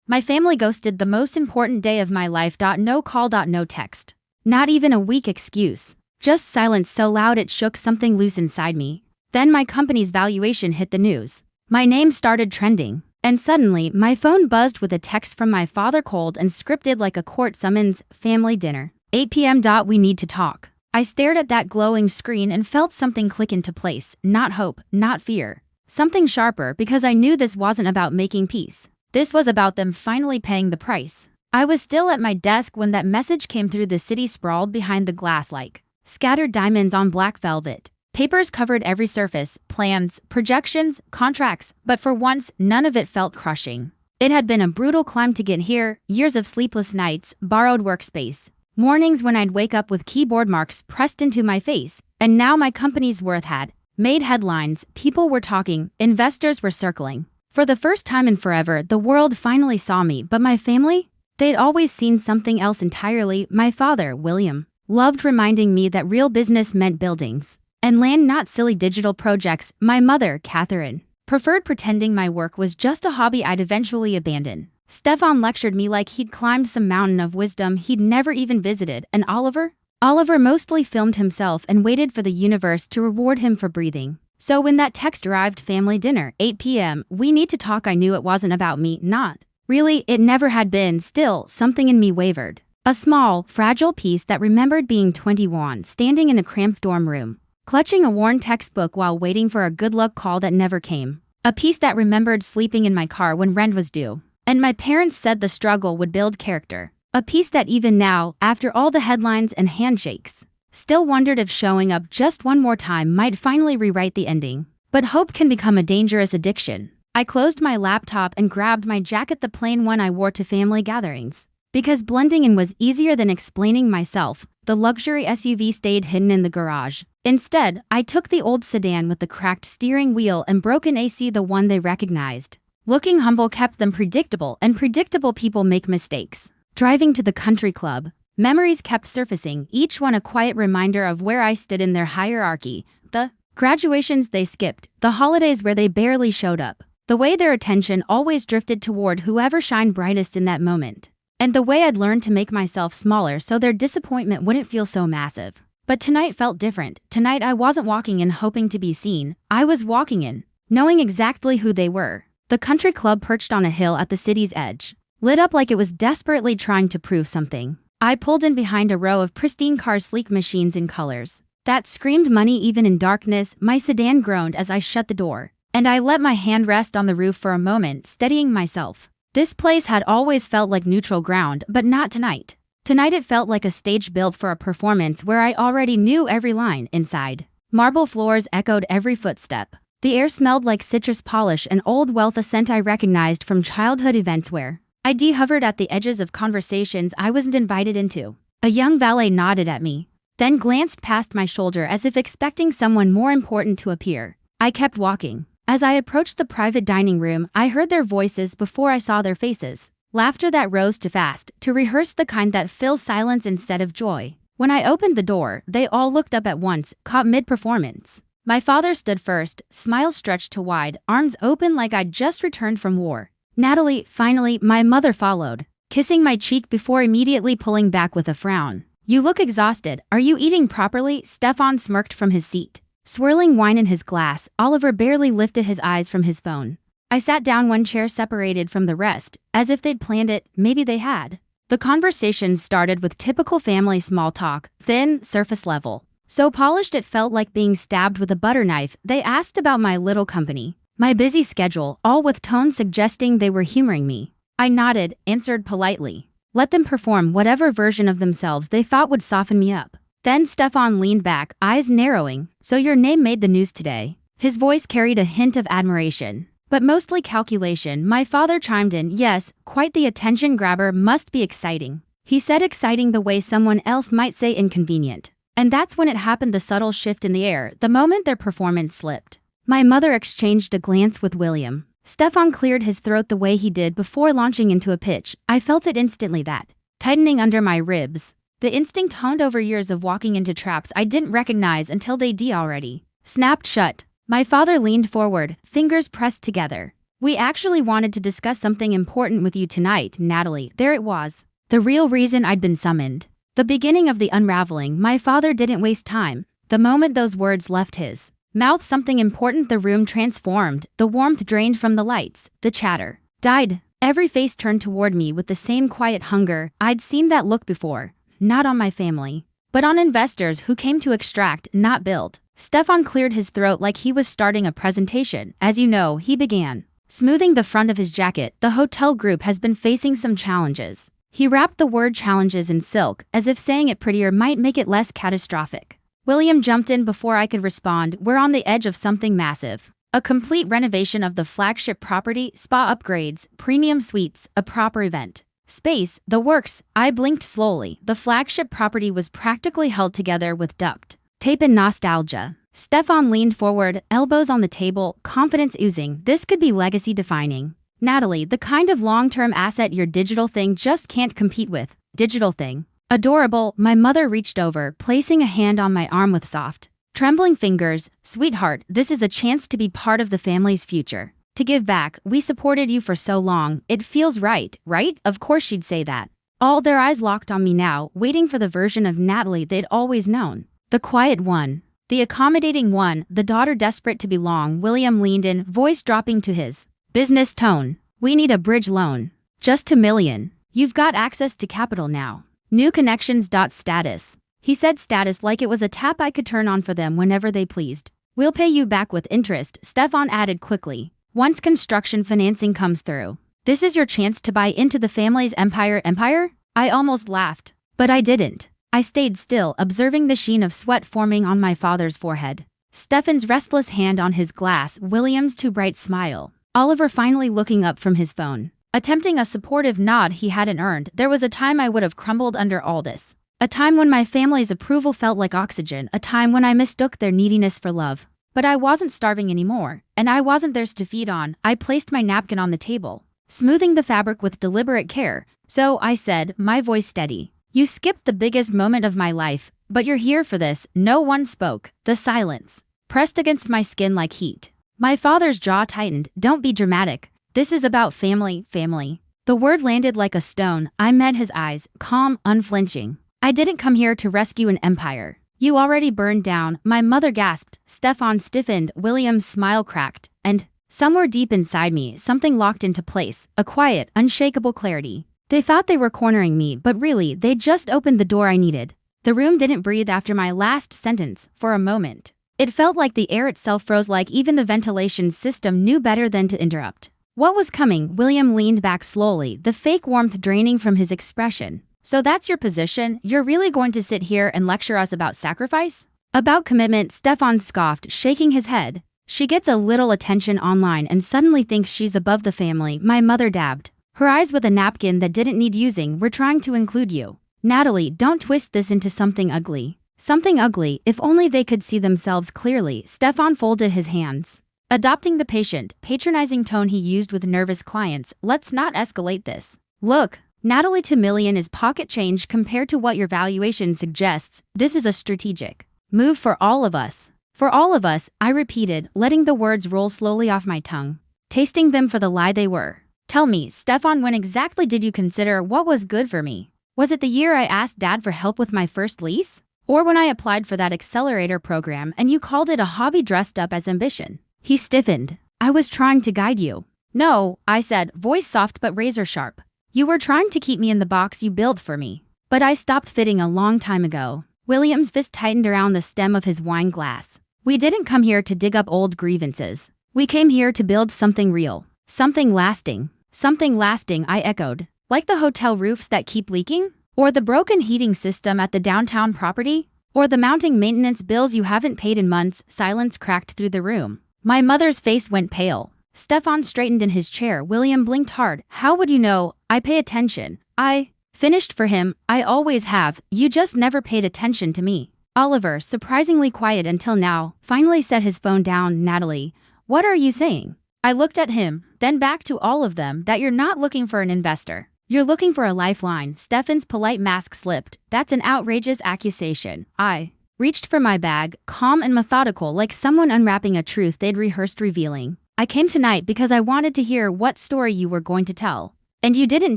My family ghosted the most important day of my life. No call. No text. Not even a weak excuse. Just silence so loud it shook something loose inside me. Then my company's valuation hit the news. My name started trending. And suddenly, my phone buzzed with a text from my father, cold and scripted like a court summons. Family dinner. 8 p.m. We need to talk. I stared at that glowing screen and felt something click into place. Not hope, not fear. Something sharper, because I knew this wasn't about making peace. This was about them finally paying the price. I was still at my desk when that message came through. The city sprawled behind the glass like scattered diamonds on black velvet. Papers covered every surface, plans, projections, contracts, but for once, none of it felt crushing. It had been a brutal climb to get here, years of sleepless nights, borrowed workspace, mornings when I'd wake up with keyboard marks pressed into my face, and now my company's worth had made headlines. People were talking, investors were circling. For the first time in forever, the world finally saw me, but my family? They'd always seen something else entirely. My father, William, loved reminding me that real business meant buildings and land, not silly digital projects. My mother, Catherine, preferred pretending my work was just a hobby I'd eventually abandon. Stefan lectured me like he'd climbed some mountain of wisdom he'd never even visited. And Oliver mostly filmed himself and waited for the universe to reward him for breathing. So when that text arrived, family dinner, 8 p.m., we need to talk, I knew it wasn't about me. Not really, it never had been. Still, something in me wavered. A small, fragile piece that remembered being 21, standing in a cramped dorm room, clutching a worn textbook while waiting for a good luck call that never came. A piece that remembered sleeping in my car when rent was due, and my parents said the struggle would build character. A piece that even now, after all the headlines and handshakes, still wondered if showing up just one more time might finally rewrite the ending. But hope can become a dangerous addiction. I closed my laptop and grabbed my jacket, the plain one I wore to family gatherings. Because blending in was easier than explaining myself, the luxury SUV stayed hidden in the garage. Instead, I took the old sedan with the cracked steering wheel and broken AC, the one they recognized. Looking humble kept them predictable, and predictable people make mistakes. Driving to the country club, memories kept surfacing, each one a quiet reminder of where I stood in their hierarchy. The graduations they skipped, the holidays where they barely showed up, the way their attention always drifted toward whoever shined brightest in that moment. And the way I'd learned to make myself smaller so their disappointment wouldn't feel so massive. But tonight felt different. Tonight I wasn't walking in hoping to be seen. I was walking in, knowing exactly who they were. The country club perched on a hill at the city's edge, lit up like it was desperately trying to prove something. I pulled in behind a row of pristine cars, sleek machines in colors that screamed money even in darkness. My sedan groaned as I shut the door, and I let my hand rest on the roof for a moment, steadying myself. This place had always felt like neutral ground, but not tonight. Tonight it felt like a stage built for a performance where I already knew every line. Inside, marble floors echoed every footstep. The air smelled like citrus polish and old wealth, a scent I recognized from childhood events where I hovered at the edges of conversations I wasn't invited into. A young valet nodded at me, then glanced past my shoulder as if expecting someone more important to appear. I kept walking. As I approached the private dining room, I heard their voices before I saw their faces. Laughter that rose too fast, to rehearse, the kind that fills silence instead of joy. When I opened the door, they all looked up at once, caught mid-performance. My father stood first, smile stretched to wide, arms open like I'd just returned from war. Natalie, finally, my mother followed, kissing my cheek before immediately pulling back with a frown. You look exhausted. Are you eating properly? Stefan smirked from his seat, swirling wine in his glass. Oliver barely lifted his eyes from his phone. I sat down, one chair separated from the rest, as if they'd planned it. Maybe they had. The conversation started with typical family small talk, thin, surface level. So polished it felt like being stabbed with a butter knife. They asked about my little company, my busy schedule, all with tones suggesting they were humoring me. I nodded, answered politely. Let them perform whatever version of themselves they thought would soften me up. Then Stefan leaned back, eyes narrowing. So your name made the news today. His voice carried a hint of admiration, but mostly calculation. My father chimed in, yes, quite the attention grabber, must be exciting. He said exciting the way someone else might say inconvenient. And that's when it happened, the subtle shift in the air, the moment their performance slipped. My mother exchanged a glance with William. Stefan cleared his throat the way he did before launching into a pitch. I felt it instantly, that tightening under my ribs. The instinct honed over years of walking into traps I didn't recognize until they already snapped shut. My father leaned forward, fingers pressed together. We actually wanted to discuss something important with you tonight, Natalie. There it was. The real reason I'd been summoned. The beginning of the unraveling. My father didn't waste time. The moment those words left his mouth, something important, the room transformed. The warmth drained from the lights. The chatter died. Every face turned toward me with the same quiet hunger. I'd seen that look before. Not on my family, but on investors who came to extract, not build. Stefan cleared his throat like he was starting a presentation. As you know, he began, smoothing the front of his jacket. The hotel group has been facing some challenges. He wrapped the word challenges in silk, as if saying it prettier might make it less catastrophic. William jumped in before I could respond. We're on the edge of something massive. A complete renovation of the flagship property, spa upgrades, premium suites, a proper event space, the works. I blinked slowly. The flagship property was practically held together with duct tape and nostalgia. Stefan leaned forward, elbows on the table, confidence oozing. This could be legacy defining. Natalie, the kind of long-term asset your digital thing just can't compete with. Digital thing. Adorable. My mother reached over, placing a hand on my arm with soft, trembling fingers. Sweetheart, this is a chance to be part of the family's future. To give back. We supported you for so long. It feels right, right? Of course she'd say that. All their eyes locked on me now, waiting for the version of Natalie they'd always known. The quiet one. The accommodating one. The daughter desperate to belong. William leaned in, voice dropping to his business tone. We need a bridge loan. Just $2 million. You've got access to capital now. New connections. Status. He said status like it was a tap I could turn on for them whenever they pleased. We'll pay you back with interest, Stefan added quickly. Once construction financing comes through. This is your chance to buy into the family's empire. Empire? I almost laughed. But I didn't. I stayed still, observing the sheen of sweat forming on my father's forehead. Stefan's restless hand on his glass, William's too bright smile. Oliver finally looking up from his phone. Attempting a supportive nod he hadn't earned. There was a time I would have crumbled under all this. A time when my family's approval felt like oxygen. A time when I mistook their neediness for love. But I wasn't starving anymore, and I wasn't theirs to feed on. I placed my napkin on the table, smoothing the fabric with deliberate care. So I said, my voice steady. You skipped the biggest moment of my life, but you're here for this. No one spoke. The silence pressed against my skin like heat. My father's jaw tightened. Don't be dramatic. This is about family, family. The word landed like a stone. I met his eyes, calm, unflinching. I didn't come here to rescue an empire. You already burned down. My mother gasped. Stefan stiffened. William's smile cracked. And somewhere deep inside me, something locked into place. A quiet, unshakable clarity. They thought they were cornering me, but really, they just opened the door I needed. The room didn't breathe after my last sentence, for a moment. It felt like the air itself froze, like even the ventilation system knew better than to interrupt. What was coming? William leaned back slowly, the fake warmth draining from his expression. So that's your position? You're really going to sit here and lecture us about sacrifice? About commitment? Stefan scoffed, shaking his head. She gets a little attention online and suddenly thinks she's above the family. My mother dabbed her eyes with a napkin that didn't need using. We're trying to include you. Natalie, don't twist this into something ugly. Something ugly, if only they could see themselves clearly. Stefan folded his hands, adopting the patient, patronizing tone he used with nervous clients. Let's not escalate this. Look, Natalie, $2 million is pocket change compared to what your valuation suggests. This is a strategic move for all of us. For all of us, I repeated, letting the words roll slowly off my tongue, tasting them for the lie they were. Tell me, Stefan, when exactly did you consider what was good for me? Was it the year I asked Dad for help with my first lease? Or when I applied for that accelerator program and you called it a hobby dressed up as ambition? He stiffened. I was trying to guide you. No, I said, voice soft but razor sharp. You were trying to keep me in the box you built for me. But I stopped fitting a long time ago. William's fist tightened around the stem of his wine glass. We didn't come here to dig up old grievances. We came here to build something real. Something lasting. Something lasting, I echoed. Like the hotel roofs that keep leaking? Or the broken heating system at the downtown property? Or the mounting maintenance bills you haven't paid in months? Silence cracked through the room. My mother's face went pale. Stefan straightened in his chair. William blinked hard. How would you know? I pay attention. I finished for him. I always have. You just never paid attention to me. Oliver, surprisingly quiet until now, finally set his phone down. Natalie, what are you saying? I looked at him, then back to all of them, that you're not looking for an investor. You're looking for a lifeline. Stefan's polite mask slipped. That's an outrageous accusation. I reached for my bag, calm and methodical, like someone unwrapping a truth they'd rehearsed revealing. I came tonight because I wanted to hear what story you were going to tell. And you didn't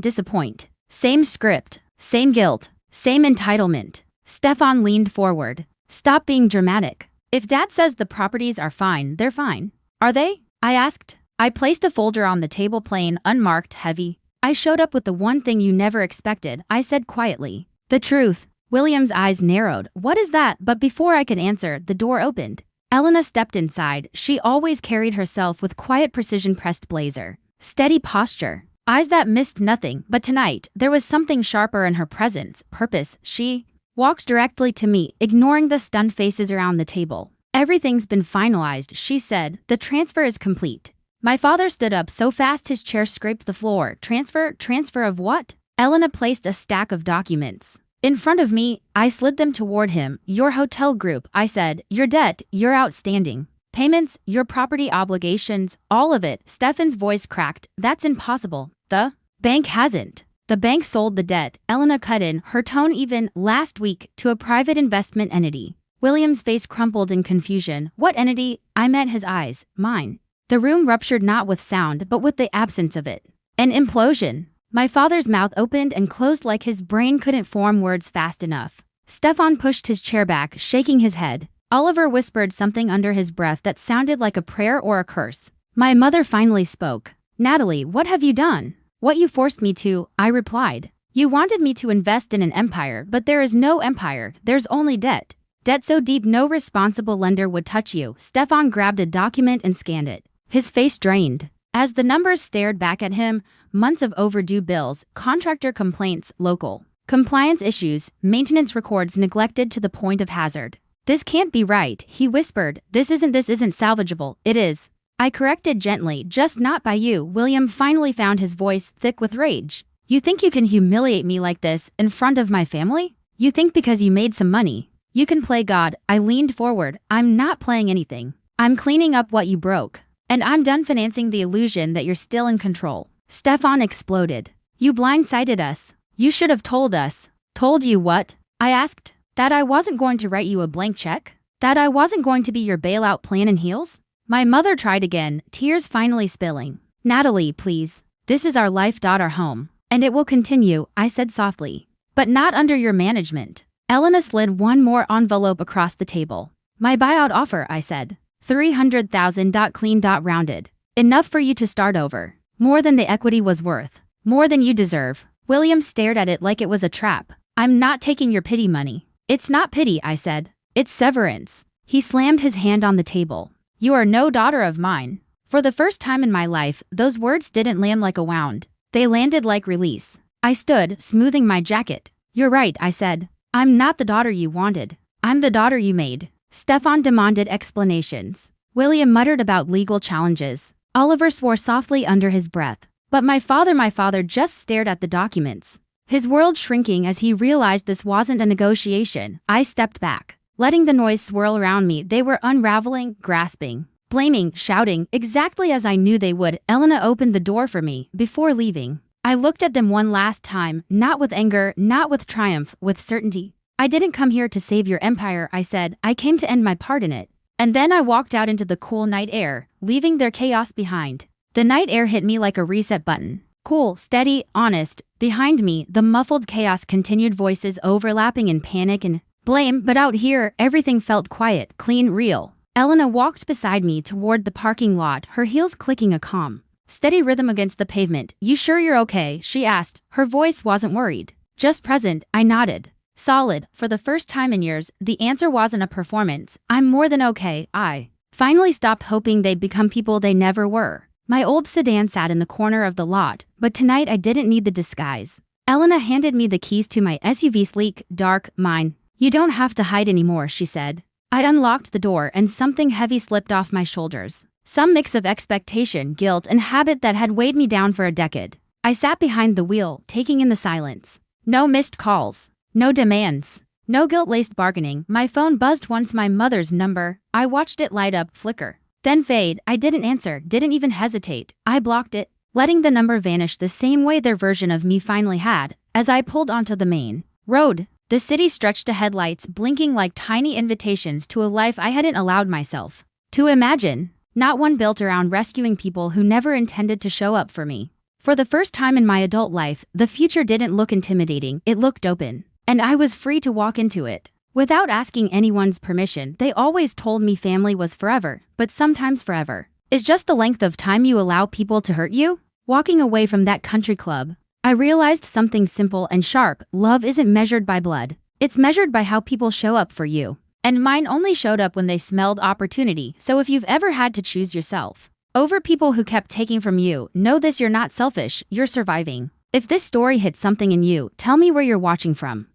disappoint. Same script, same guilt, same entitlement. Stefan leaned forward. Stop being dramatic. If Dad says the properties are fine, they're fine. Are they? I asked. I placed a folder on the table, plain, unmarked, heavy. I showed up with the one thing you never expected, I said quietly. The truth. William's eyes narrowed. What is that? But before I could answer, the door opened. Elena stepped inside. She always carried herself with quiet precision, pressed blazer, steady posture, eyes that missed nothing. But tonight, there was something sharper in her presence, purpose. She walked directly to me, ignoring the stunned faces around the table. Everything's been finalized, she said. The transfer is complete. My father stood up so fast his chair scraped the floor. Transfer of what? Elena placed a stack of documents in front of me. I slid them toward him. Your hotel group, I said. Your debt, your outstanding payments, your property obligations, all of it. Stefan's voice cracked. That's impossible. The bank hasn't. The bank sold the debt, Elena cut in, her tone even, last week, to a private investment entity. William's face crumpled in confusion. What entity? I met his eyes. Mine. The room ruptured, not with sound, but with the absence of it. An implosion. My father's mouth opened and closed like his brain couldn't form words fast enough. Stefan pushed his chair back, shaking his head. Oliver whispered something under his breath that sounded like a prayer or a curse. My mother finally spoke. Natalie, what have you done? What you forced me to, I replied. You wanted me to invest in an empire, but there is no empire, there's only debt. Debt so deep no responsible lender would touch you. Stefan grabbed a document and scanned it. His face drained. As the numbers stared back at him, months of overdue bills, contractor complaints, local compliance issues, maintenance records neglected to the point of hazard. This can't be right, he whispered. This isn't salvageable. It is. I corrected gently, just not by you. William finally found his voice thick with rage. You think you can humiliate me like this in front of my family? You think because you made some money, you can play God? I leaned forward. I'm not playing anything. I'm cleaning up what you broke. And I'm done financing the illusion that you're still in control. Stefan exploded. You blindsided us. You should have told us. Told you what? I asked. That I wasn't going to write you a blank check? That I wasn't going to be your bailout plan in heels? My mother tried again, tears finally spilling. Natalie, please. This is our life. Our home. And it will continue, I said softly. But not under your management. Elena slid one more envelope across the table. My buyout offer, I said. 300,000. Clean. Rounded. Enough for you to start over. More than the equity was worth. More than you deserve. William stared at it like it was a trap. I'm not taking your pity money. It's not pity, I said. It's severance. He slammed his hand on the table. You are no daughter of mine. For the first time in my life, those words didn't land like a wound. They landed like release. I stood, smoothing my jacket. You're right, I said. I'm not the daughter you wanted. I'm the daughter you made. Stefan demanded explanations. William muttered about legal challenges. Oliver swore softly under his breath. But my father just stared at the documents. His world shrinking as he realized this wasn't a negotiation. I stepped back. Letting the noise swirl around me, they were unraveling, grasping, blaming, shouting, exactly as I knew they would. Elena opened the door for me, before leaving. I looked at them one last time, not with anger, not with triumph, with certainty. I didn't come here to save your empire, I said. I came to end my part in it. And then I walked out into the cool night air, leaving their chaos behind. The night air hit me like a reset button. Cool, steady, honest. Behind me, the muffled chaos continued, voices overlapping in panic and blame, but out here, everything felt quiet, clean, real. Elena walked beside me toward the parking lot, her heels clicking a calm, steady rhythm against the pavement. You sure you're okay? She asked. Her voice wasn't worried, just present. I nodded. Solid. For the first time in years, the answer wasn't a performance. I'm more than okay. I finally stopped hoping they'd become people they never were. My old sedan sat in the corner of the lot, but tonight I didn't need the disguise. Elena handed me the keys to my SUV, sleek, dark, mine. You don't have to hide anymore, she said. I unlocked the door and something heavy slipped off my shoulders. Some mix of expectation, guilt, and habit that had weighed me down for a decade. I sat behind the wheel, taking in the silence. No missed calls. No demands. No guilt-laced bargaining. My phone buzzed once, my mother's number. I watched it light up, flicker, then fade. I didn't answer, didn't even hesitate. I blocked it, letting the number vanish the same way their version of me finally had. As I pulled onto the main road, the city stretched to headlights, blinking like tiny invitations to a life I hadn't allowed myself to imagine. Not one built around rescuing people who never intended to show up for me. For the first time in my adult life, the future didn't look intimidating, it looked open. And I was free to walk into it. Without asking anyone's permission, they always told me family was forever, but sometimes forever is just the length of time you allow people to hurt you. Walking away from that country club, I realized something simple and sharp: love isn't measured by blood. It's measured by how people show up for you. And mine only showed up when they smelled opportunity. So if you've ever had to choose yourself over people who kept taking from you, know this: you're not selfish, you're surviving. If this story hit something in you, tell me where you're watching from.